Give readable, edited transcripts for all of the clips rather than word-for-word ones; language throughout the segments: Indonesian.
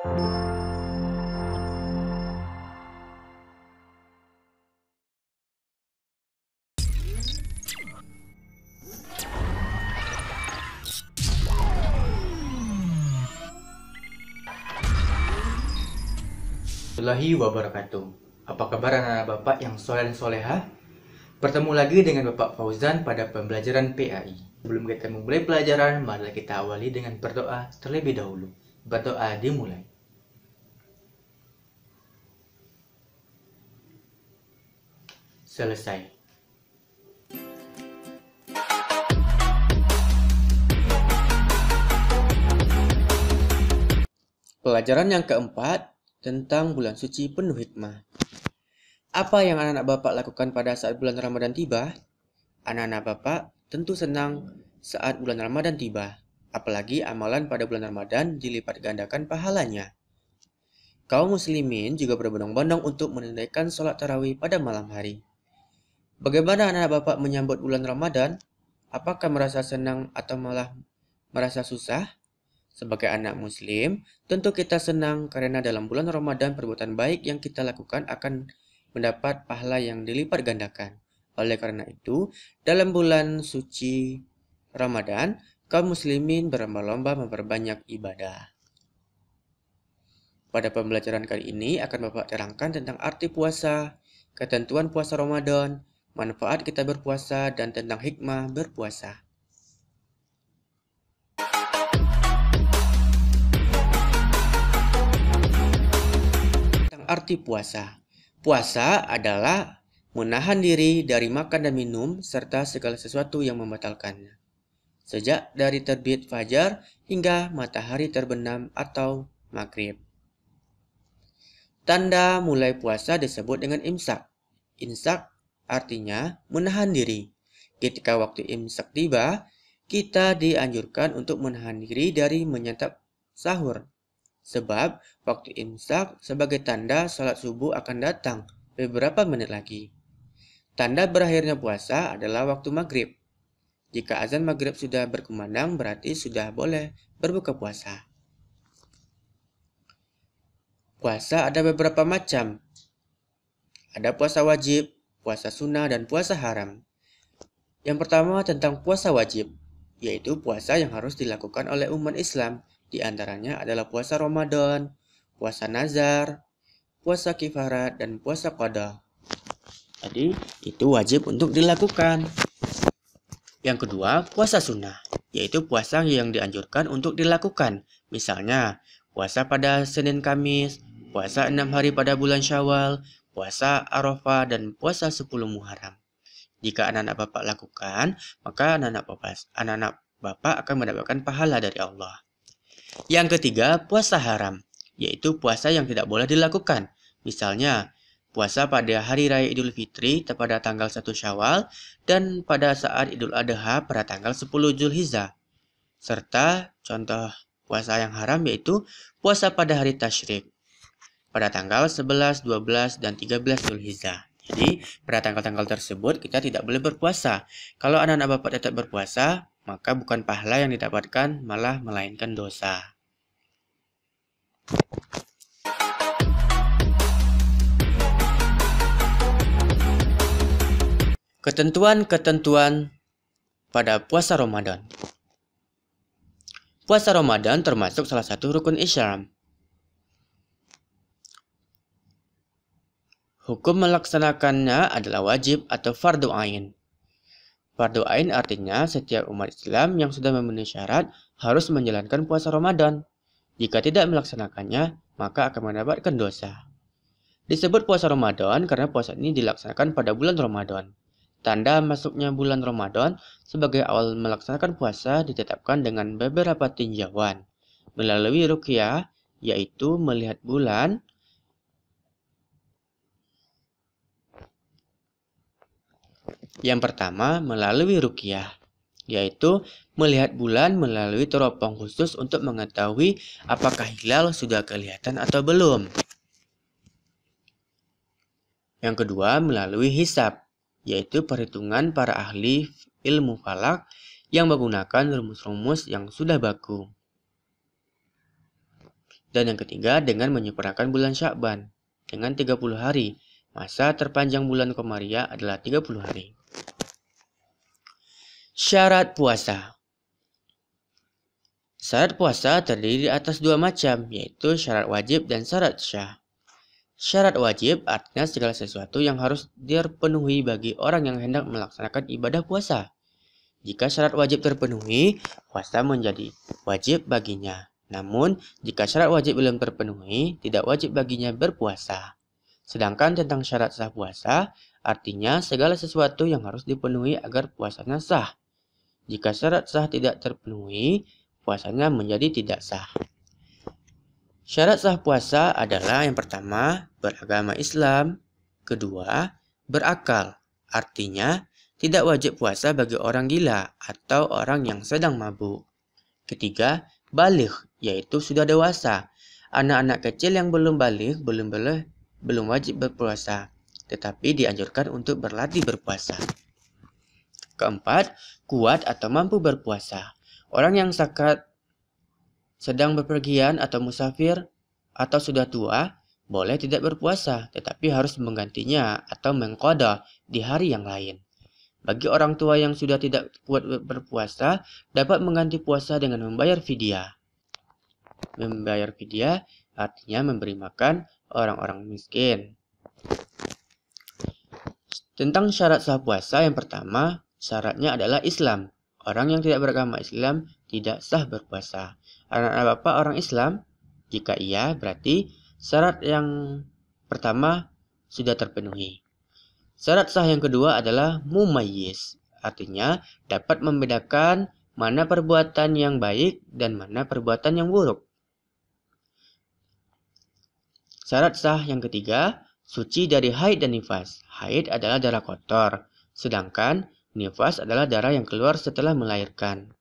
Warahmatullahi wabarakatuh. Apa kabar anak-anak Bapak yang soleh dan soleha? Bertemu lagi dengan Bapak Fauzan pada pembelajaran PAI. Sebelum kita memulai pelajaran, marilah kita awali dengan berdoa terlebih dahulu. Berdoa dimulai. Selesai. Pelajaran yang keempat tentang bulan suci penuh hikmah. Apa yang anak-anak Bapak lakukan pada saat bulan Ramadan tiba? Anak-anak Bapak tentu senang saat bulan Ramadan tiba. Apalagi amalan pada bulan Ramadan dilipat gandakan pahalanya. Kaum muslimin juga berbondong-bondong untuk menunaikan sholat tarawih pada malam hari. Bagaimana anak-anak Bapak menyambut bulan Ramadan? Apakah merasa senang atau malah merasa susah? Sebagai anak muslim, tentu kita senang karena dalam bulan Ramadan perbuatan baik yang kita lakukan akan mendapat pahala yang dilipat gandakan. Oleh karena itu, dalam bulan suci Ramadan, kaum muslimin berlomba-lomba memperbanyak ibadah. Pada pembelajaran kali ini akan Bapak terangkan tentang arti puasa, ketentuan puasa Ramadan, manfaat kita berpuasa, dan tentang hikmah berpuasa. Arti puasa. Puasa adalah menahan diri dari makan dan minum serta segala sesuatu yang membatalkannya. Sejak dari terbit fajar hingga matahari terbenam atau maghrib. Tanda mulai puasa disebut dengan imsak. Imsak artinya menahan diri. Ketika waktu imsak tiba, kita dianjurkan untuk menahan diri dari menyantap sahur. Sebab waktu imsak sebagai tanda salat subuh akan datang beberapa menit lagi. Tanda berakhirnya puasa adalah waktu maghrib. Jika azan maghrib sudah berkumandang berarti sudah boleh berbuka puasa. Puasa ada beberapa macam. Ada puasa wajib, puasa sunnah, dan puasa haram. Yang pertama tentang puasa wajib, yaitu puasa yang harus dilakukan oleh umat Islam. Di antaranya adalah puasa Ramadan, puasa nazar, puasa kifarat, dan puasa qada. Jadi, itu wajib untuk dilakukan. Yang kedua, puasa sunnah, yaitu puasa yang dianjurkan untuk dilakukan. Misalnya, puasa pada Senin Kamis, puasa 6 hari pada bulan Syawal, puasa Arafah, dan puasa 10 Muharram. Jika anak-anak Bapak lakukan, maka anak-anak Bapak akan mendapatkan pahala dari Allah. Yang ketiga, puasa haram, yaitu puasa yang tidak boleh dilakukan. Misalnya, puasa pada Hari Raya Idul Fitri pada tanggal 1 Syawal dan pada saat Idul Adha pada tanggal 10 Zulhijjah. Serta contoh puasa yang haram yaitu puasa pada hari Tasyrik pada tanggal 11, 12, dan 13 Zulhijjah. Jadi, pada tanggal-tanggal tersebut kita tidak boleh berpuasa. Kalau anak-anak Bapak tetap berpuasa, maka bukan pahala yang didapatkan, malah melainkan dosa. Ketentuan-ketentuan pada puasa Ramadan. Puasa Ramadan termasuk salah satu rukun Islam. Hukum melaksanakannya adalah wajib atau fardu ain. Fardu ain artinya setiap umat Islam yang sudah memenuhi syarat harus menjalankan puasa Ramadan. Jika tidak melaksanakannya, maka akan mendapatkan dosa. Disebut puasa Ramadan karena puasa ini dilaksanakan pada bulan Ramadan. Tanda masuknya bulan Ramadan sebagai awal melaksanakan puasa ditetapkan dengan beberapa tinjauan. Melalui ruqyah, yaitu melihat bulan, yang pertama, melalui ruqyah, yaitu melihat bulan melalui teropong khusus untuk mengetahui apakah hilal sudah kelihatan atau belum. Yang kedua, melalui hisab, yaitu perhitungan para ahli ilmu falak yang menggunakan rumus-rumus yang sudah baku. Dan yang ketiga dengan menyempurnakan bulan Sya'ban dengan 30 hari. Masa terpanjang bulan Qamariyah adalah 30 hari. Syarat puasa. Syarat puasa terdiri atas dua macam, yaitu syarat wajib dan syarat syah. Syarat wajib artinya segala sesuatu yang harus terpenuhi bagi orang yang hendak melaksanakan ibadah puasa. Jika syarat wajib terpenuhi, puasa menjadi wajib baginya. Namun, jika syarat wajib belum terpenuhi, tidak wajib baginya berpuasa. Sedangkan tentang syarat sah puasa, artinya segala sesuatu yang harus dipenuhi agar puasanya sah. Jika syarat sah tidak terpenuhi, puasanya menjadi tidak sah. Syarat sah puasa adalah yang pertama, beragama Islam. Kedua, berakal. Artinya, tidak wajib puasa bagi orang gila atau orang yang sedang mabuk. Ketiga, baligh, yaitu sudah dewasa. Anak-anak kecil yang belum baligh belum wajib berpuasa, tetapi dianjurkan untuk berlatih berpuasa. Keempat, kuat atau mampu berpuasa. Orang yang sakit, sedang bepergian atau musafir, atau sudah tua, boleh tidak berpuasa, tetapi harus menggantinya atau mengqadha di hari yang lain. Bagi orang tua yang sudah tidak kuat berpuasa, dapat mengganti puasa dengan membayar fidyah. Membayar fidyah artinya memberi makan orang-orang miskin. Tentang syarat sah puasa, yang pertama, syaratnya adalah Islam. Orang yang tidak beragama Islam tidak sah berpuasa. Anak-anak bapak orang Islam? Jika iya, berarti syarat yang pertama sudah terpenuhi. Syarat sah yang kedua adalah mumayyiz, artinya dapat membedakan mana perbuatan yang baik dan mana perbuatan yang buruk. Syarat sah yang ketiga, suci dari haid dan nifas. Haid adalah darah kotor, sedangkan nifas adalah darah yang keluar setelah melahirkan.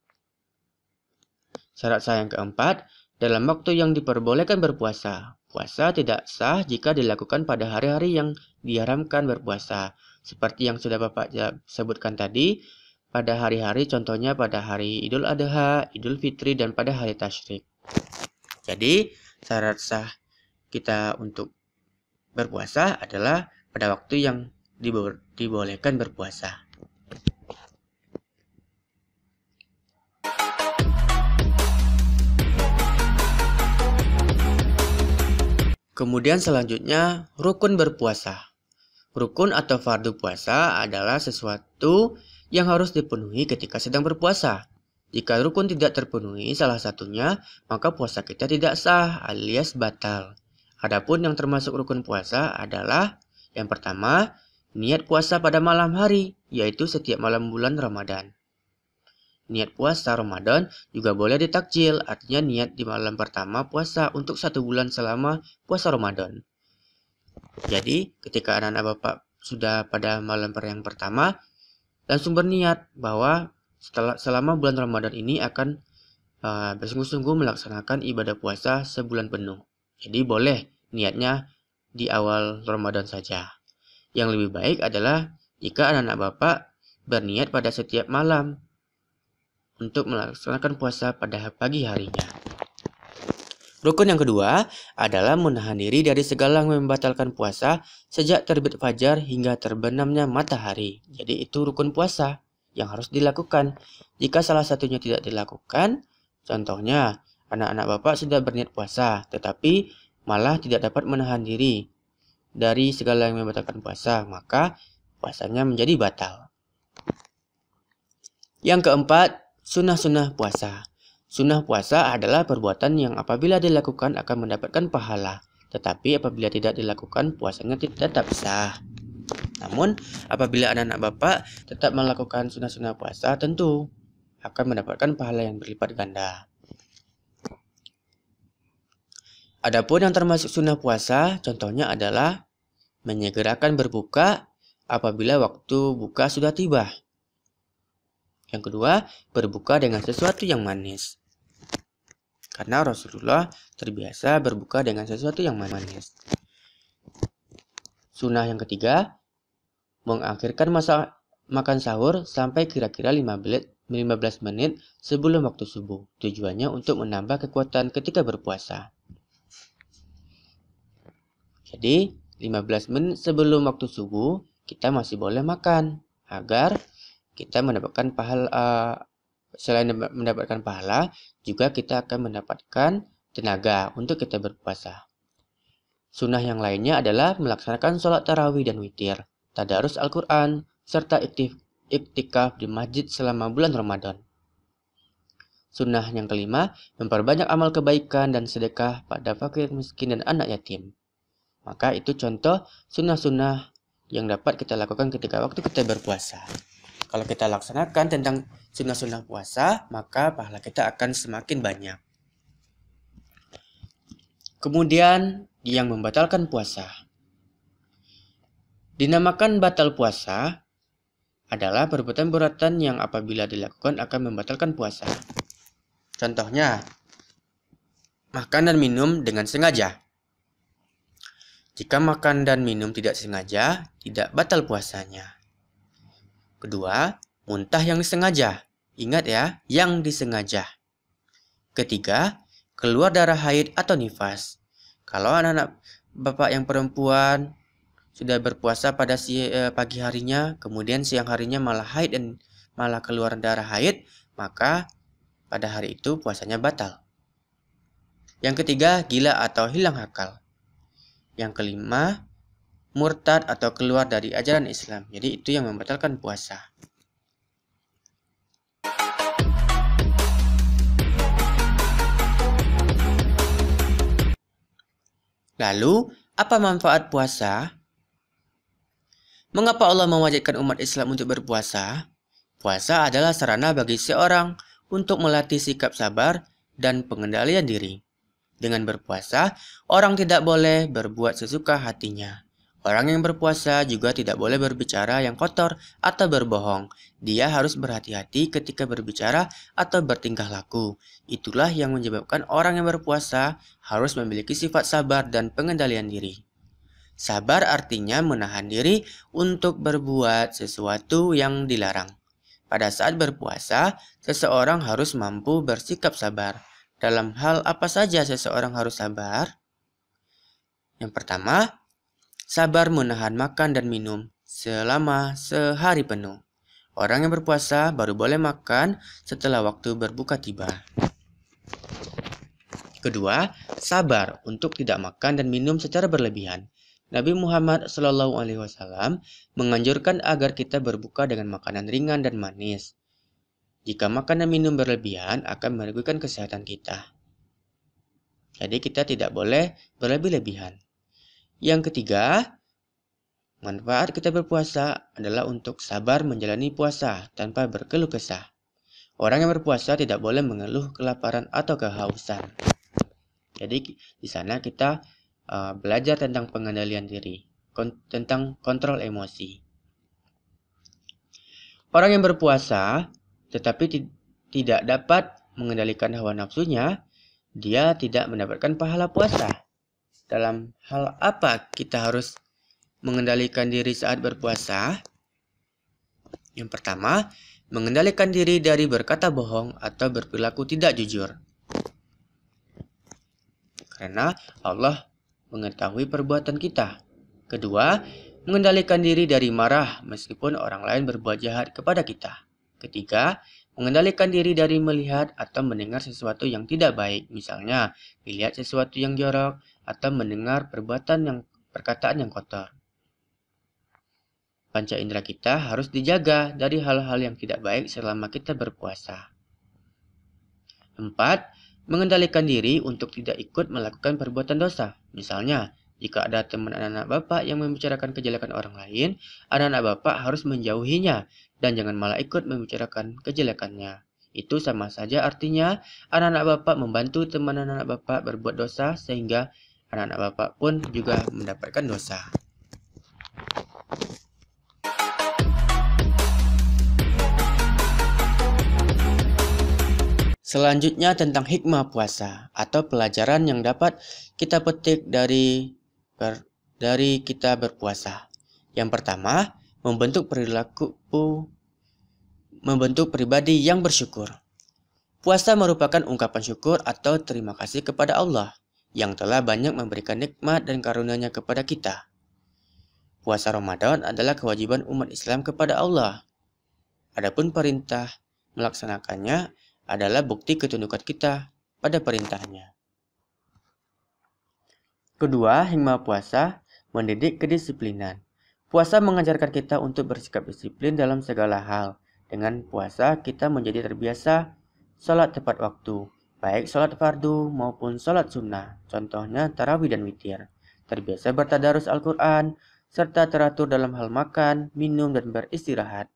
Syarat sah yang keempat, dalam waktu yang diperbolehkan berpuasa. Puasa tidak sah jika dilakukan pada hari-hari yang diharamkan berpuasa. Seperti yang sudah Bapak sebutkan tadi, pada hari-hari contohnya pada hari Idul Adha, Idul Fitri, dan pada hari Tasyrik. Jadi, syarat sah kita untuk berpuasa adalah pada waktu yang dibolehkan berpuasa. Kemudian selanjutnya, rukun berpuasa. Rukun atau fardu puasa adalah sesuatu yang harus dipenuhi ketika sedang berpuasa. Jika rukun tidak terpenuhi salah satunya, maka puasa kita tidak sah alias batal. Adapun yang termasuk rukun puasa adalah yang pertama, niat puasa pada malam hari, yaitu setiap malam bulan Ramadan. Niat puasa Ramadan juga boleh ditakjil, artinya niat di malam pertama puasa untuk 1 bulan selama puasa Ramadan. Jadi, ketika anak-anak bapak sudah pada malam yang pertama, langsung berniat bahwa selama bulan Ramadan ini akan bersungguh-sungguh melaksanakan ibadah puasa sebulan penuh. Jadi boleh niatnya di awal Ramadan saja. Yang lebih baik adalah jika anak-anak bapak berniat pada setiap malam untuk melaksanakan puasa pada pagi harinya. Rukun yang kedua adalah menahan diri dari segala yang membatalkan puasa sejak terbit fajar hingga terbenamnya matahari. Jadi itu rukun puasa yang harus dilakukan. Jika salah satunya tidak dilakukan, contohnya anak-anak bapak sudah berniat puasa, tetapi malah tidak dapat menahan diri dari segala yang membatalkan puasa, maka puasanya menjadi batal. Yang keempat, sunnah-sunnah puasa. Sunnah puasa adalah perbuatan yang apabila dilakukan akan mendapatkan pahala, tetapi apabila tidak dilakukan puasanya tetap sah. Namun, apabila anak-anak bapak tetap melakukan sunnah-sunnah puasa, tentu akan mendapatkan pahala yang berlipat ganda. Adapun yang termasuk sunnah puasa, contohnya adalah menyegerakan berbuka apabila waktu buka sudah tiba. Yang kedua, berbuka dengan sesuatu yang manis. Karena Rasulullah terbiasa berbuka dengan sesuatu yang manis. Sunnah yang ketiga, mengakhirkan masa makan sahur sampai kira-kira 15 menit sebelum waktu subuh. Tujuannya untuk menambah kekuatan ketika berpuasa. Jadi 15 menit sebelum waktu subuh kita masih boleh makan agar kita mendapatkan pahala. Selain mendapatkan pahala, juga kita akan mendapatkan tenaga untuk kita berpuasa. Sunnah yang lainnya adalah melaksanakan sholat tarawih dan witir, tadarus Al-Quran, serta iktikaf di masjid selama bulan Ramadan. Sunnah yang kelima, memperbanyak amal kebaikan dan sedekah pada fakir miskin dan anak yatim. Maka itu contoh sunnah-sunnah yang dapat kita lakukan ketika waktu kita berpuasa. Kalau kita laksanakan tentang sunnah-sunnah puasa, maka pahala kita akan semakin banyak. Kemudian, yang membatalkan puasa. Dinamakan batal puasa adalah perbuatan-perbuatan yang apabila dilakukan akan membatalkan puasa. Contohnya, makan dan minum dengan sengaja. Jika makan dan minum tidak sengaja, tidak batal puasanya. Kedua, muntah yang disengaja. Ingat ya, yang disengaja. Ketiga, keluar darah haid atau nifas. Kalau anak-anak bapak yang perempuan sudah berpuasa pada pagi harinya, kemudian siang harinya malah haid dan malah keluar darah haid, maka pada hari itu puasanya batal. Yang ketiga, gila atau hilang akal. Yang kelima, murtad atau keluar dari ajaran Islam. Jadi itu yang membatalkan puasa. Lalu, apa manfaat puasa? Mengapa Allah mewajibkan umat Islam untuk berpuasa? Puasa adalah sarana bagi seorang untuk melatih sikap sabar dan pengendalian diri. Dengan berpuasa, orang tidak boleh berbuat sesuka hatinya. Orang yang berpuasa juga tidak boleh berbicara yang kotor atau berbohong. Dia harus berhati-hati ketika berbicara atau bertingkah laku. Itulah yang menyebabkan orang yang berpuasa harus memiliki sifat sabar dan pengendalian diri. Sabar artinya menahan diri untuk berbuat sesuatu yang dilarang. Pada saat berpuasa, seseorang harus mampu bersikap sabar. Dalam hal apa saja seseorang harus sabar? Yang pertama, sabar menahan makan dan minum selama sehari penuh. Orang yang berpuasa baru boleh makan setelah waktu berbuka tiba. Kedua, sabar untuk tidak makan dan minum secara berlebihan. Nabi Muhammad SAW menganjurkan agar kita berbuka dengan makanan ringan dan manis. Jika makan dan minum berlebihan akan merugikan kesehatan kita. Jadi kita tidak boleh berlebih-lebihan. Yang ketiga, manfaat kita berpuasa adalah untuk sabar menjalani puasa tanpa berkeluh kesah. Orang yang berpuasa tidak boleh mengeluh kelaparan atau kehausan. Jadi di sana kita belajar tentang pengendalian diri, tentang kontrol emosi. Orang yang berpuasa tetapi tidak dapat mengendalikan hawa nafsunya, dia tidak mendapatkan pahala puasa. Dalam hal apa kita harus mengendalikan diri saat berpuasa? Yang pertama, mengendalikan diri dari berkata bohong atau berperilaku tidak jujur. Karena Allah mengetahui perbuatan kita. Kedua, mengendalikan diri dari marah meskipun orang lain berbuat jahat kepada kita. Ketiga, mengendalikan diri dari melihat atau mendengar sesuatu yang tidak baik, misalnya melihat sesuatu yang jorok atau mendengar perkataan yang kotor. Panca indera kita harus dijaga dari hal-hal yang tidak baik selama kita berpuasa. 4. Mengendalikan diri untuk tidak ikut melakukan perbuatan dosa. Misalnya, jika ada teman anak-anak bapak yang membicarakan kejelekan orang lain, anak-anak bapak harus menjauhinya dan jangan malah ikut membicarakan kejelekannya. Itu sama saja artinya anak-anak bapak membantu teman anak-anak bapak berbuat dosa sehingga anak-anak bapak pun juga mendapatkan dosa. Selanjutnya tentang hikmah puasa atau pelajaran yang dapat kita petik dari kita berpuasa. Yang pertama, membentuk pribadi yang bersyukur. Puasa merupakan ungkapan syukur atau terima kasih kepada Allah. yang telah banyak memberikan nikmat dan karunia-Nya kepada kita. Puasa Ramadan adalah kewajiban umat Islam kepada Allah. Adapun perintah melaksanakannya adalah bukti ketundukan kita pada perintahnya. Kedua, hikmah puasa mendidik kedisiplinan. Puasa mengajarkan kita untuk bersikap disiplin dalam segala hal. Dengan puasa, kita menjadi terbiasa sholat tepat waktu, baik sholat fardu maupun sholat sunnah, contohnya tarawih dan witir. Terbiasa bertadarus Al-Quran, serta teratur dalam hal makan, minum, dan beristirahat.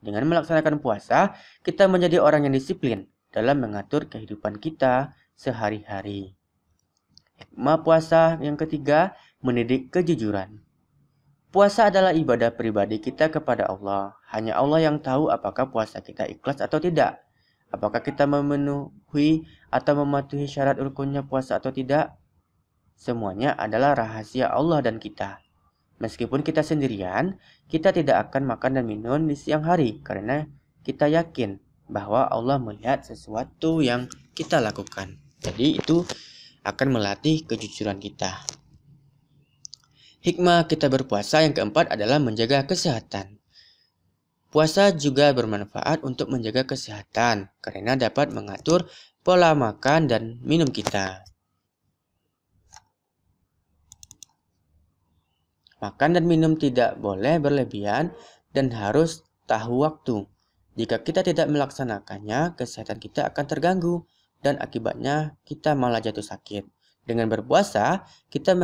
Dengan melaksanakan puasa, kita menjadi orang yang disiplin dalam mengatur kehidupan kita sehari-hari. Hikmah puasa yang ketiga, mendidik kejujuran. Puasa adalah ibadah pribadi kita kepada Allah. Hanya Allah yang tahu apakah puasa kita ikhlas atau tidak. Apakah kita memenuhi atau mematuhi syarat rukunnya puasa atau tidak. Semuanya adalah rahasia Allah dan kita. Meskipun kita sendirian, kita tidak akan makan dan minum di siang hari karena kita yakin bahwa Allah melihat sesuatu yang kita lakukan. Jadi itu akan melatih kejujuran kita. Hikmah kita berpuasa yang keempat adalah menjaga kesehatan. Puasa juga bermanfaat untuk menjaga kesehatan karena dapat mengatur pola makan dan minum kita. Makan dan minum tidak boleh berlebihan dan harus tahu waktu. Jika kita tidak melaksanakannya, kesehatan kita akan terganggu dan akibatnya kita malah jatuh sakit. Dengan berpuasa, kita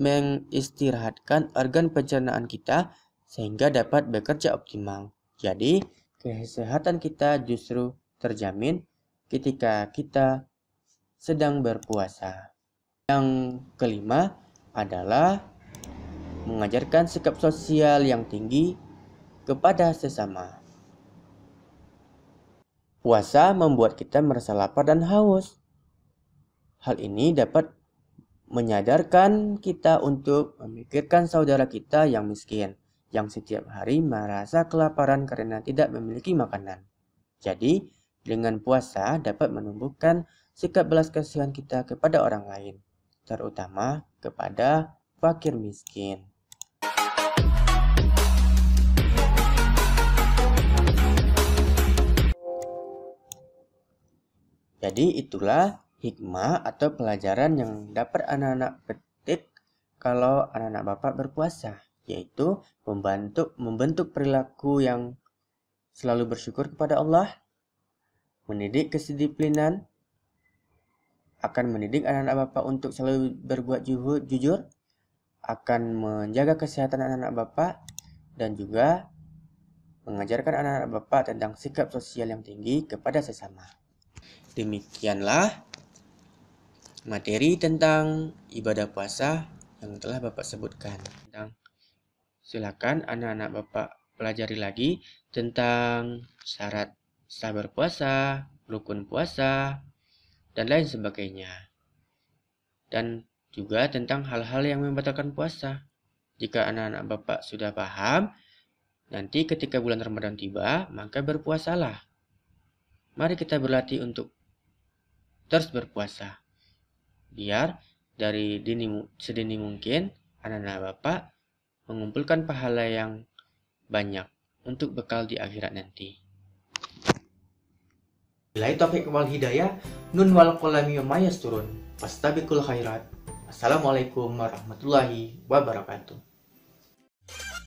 mengistirahatkan organ pencernaan kita sehingga dapat bekerja optimal. Jadi, kesehatan kita justru terjamin ketika kita sedang berpuasa. Yang kelima adalah mengajarkan sikap sosial yang tinggi kepada sesama. Puasa membuat kita merasa lapar dan haus. Hal ini dapat menyadarkan kita untuk memikirkan saudara kita yang miskin, yang setiap hari merasa kelaparan karena tidak memiliki makanan. Jadi, dengan puasa dapat menumbuhkan sikap belas kasihan kita kepada orang lain, terutama kepada fakir miskin. Jadi itulah hikmah atau pelajaran yang dapat anak-anak petik kalau anak-anak Bapak berpuasa, yaitu membentuk perilaku yang selalu bersyukur kepada Allah, mendidik kedisiplinan, akan mendidik anak-anak Bapak untuk selalu berbuat jujur, akan menjaga kesehatan anak-anak Bapak, dan juga mengajarkan anak-anak Bapak tentang sikap sosial yang tinggi kepada sesama. Demikianlah materi tentang ibadah puasa yang telah Bapak sebutkan. Silakan anak-anak Bapak pelajari lagi tentang syarat sah berpuasa, rukun puasa, dan lain sebagainya. Dan juga tentang hal-hal yang membatalkan puasa. Jika anak-anak Bapak sudah paham, nanti ketika bulan Ramadan tiba, maka berpuasalah. Mari kita berlatih untuk terus berpuasa. Biar dari sedini mungkin anak-anak Bapak mengumpulkan pahala yang banyak untuk bekal di akhirat nanti. Billahi taufiq wal hidayah, nun wal qalami wa mayasturun. Fastabiqul khairat. Assalamualaikum warahmatullahi wabarakatuh.